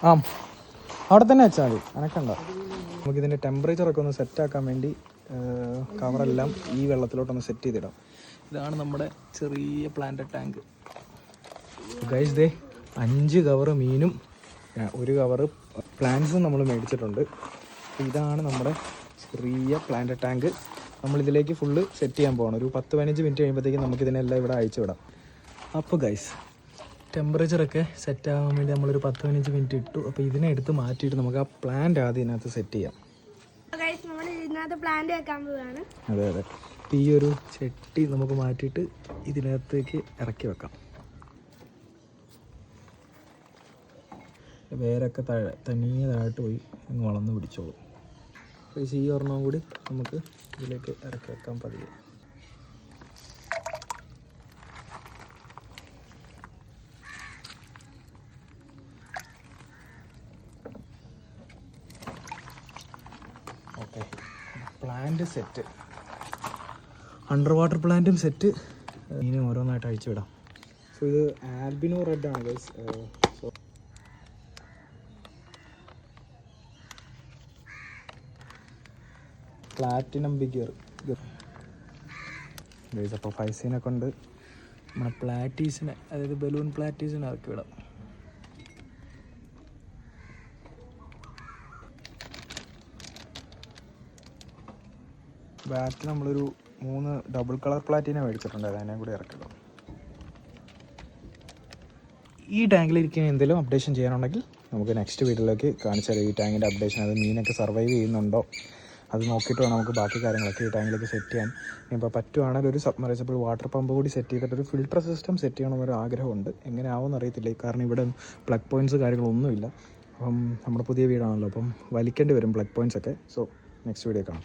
ആ അവിടെ തന്നെ വെച്ചാൽ മതി, അനക്കണ്ട. നമുക്കിതിൻ്റെ ടെമ്പറേച്ചറൊക്കെ ഒന്ന് സെറ്റാക്കാൻ വേണ്ടി കവറെല്ലാം ഈ വെള്ളത്തിലോട്ടൊന്ന് സെറ്റ് ചെയ്തിടാം. ഇതാണ് നമ്മുടെ ചെറിയ പ്ലാന്റ് ടാങ്ക്. ഗൈസ് ദേ 5 കവറ് മീനും 1 കവറ് പ്ലാന്റ്സും നമ്മൾ മേടിച്ചിട്ടുണ്ട്. ഇതാണ് നമ്മുടെ ചെറിയ പ്ലാന്റ് ടാങ്ക്. നമ്മളിതിലേക്ക് ഫുള്ള് സെറ്റ് ചെയ്യാൻ പോകണം. ഒരു 10-15 മിനിറ്റ് കഴിയുമ്പോഴത്തേക്കും നമുക്കിതിനെല്ലാം ഇവിടെ അയച്ചു വിടാം. അപ്പോൾ ഗൈസ് ടെമ്പറേച്ചറൊക്കെ സെറ്റ് ആകാൻ വേണ്ടി നമ്മളൊരു 10-15 മിനിറ്റ് ഇട്ടു. അപ്പോൾ ഇതിനെ എടുത്ത് മാറ്റിയിട്ട് നമുക്ക് ആ പ്ലാന്റ് ആദ്യം ഇതിനകത്ത് സെറ്റ് ചെയ്യാം. അതെ അതെ. അപ്പോൾ ഈ ഒരു ചെട്ടി നമുക്ക് മാറ്റിയിട്ട് ഇതിനകത്തേക്ക് ഇറക്കി വെക്കാം. വേരൊക്കെ തനിയെ താഴോട്ട് പോയി അങ്ങ് വളർന്ന് പിടിച്ചോളും. അപ്പോൾ ഈ ഒരെണ്ണം കൂടി നമുക്ക് ഇതിലേക്ക് ഇറക്കി വെക്കാൻ പതിയെ. Okay, plant set. Under water പ്ലാന്റും സെറ്റ്. ഇതിനെ ഓരോന്നായിട്ട് അഴിച്ചു വിടാം. സോ ഇത് ആൽബിനോ റെഡ് ആണ് ഗൈസ്. Platinum bigger guys. അപ്പോൾ ഫൈസീനെ കൊണ്ട് നമ്മുടെ പ്ലാറ്റീസിനെ, അതായത് ബലൂൺ പ്ലാറ്റീസിനെ ഇറക്കി വിടാം. ബാറ്റിൽ നമ്മളൊരു 3 ഡബിൾ കളർ പ്ലാറ്റിനെ മേടിച്ചിട്ടുണ്ട്, അതിനെ കൂടി ഇറക്കിടാം. ഈ ടാങ്കിലിരിക്കുന്ന എന്തെങ്കിലും അപ്ഡേഷൻ ചെയ്യാനുണ്ടെങ്കിൽ നമുക്ക് നെക്സ്റ്റ് വീഡിയോയിലേക്ക് കാണിച്ചാൽ ഈ ടാങ്കിൻ്റെ അപ്ഡേഷൻ, അത് മീനൊക്കെ സർവൈവ് ചെയ്യുന്നുണ്ടോ അത് നോക്കിയിട്ട് വേണം നമുക്ക് ബാക്കി കാര്യങ്ങളൊക്കെ ഈ ടാങ്കിലേക്ക് സെറ്റ് ചെയ്യാൻ. ഇപ്പോൾ പറ്റുവാണെങ്കിൽ ഒരു സബ്മർസിബിൾ വാട്ടർ പമ്പ് കൂടി സെറ്റ് ചെയ്തിട്ട് ഒരു ഫിൽട്ടർ സിസ്റ്റം സെറ്റ് ചെയ്യണമെന്നൊരു ആഗ്രഹമുണ്ട്. എങ്ങനെ ആവുമെന്ന് അറിയത്തില്ല, കാരണം ഇവിടെ പ്ലഗ് പോയിൻറ്റ്സ് കാര്യങ്ങളൊന്നുമില്ല. അപ്പം നമ്മുടെ പുതിയ വീടാണല്ലോ, അപ്പം വലിക്കേണ്ടി വരും പ്ലഗ് പോയിൻറ്റ്സ് ഒക്കെ. സോ നെക്സ്റ്റ് വീഡിയോ കാണാം.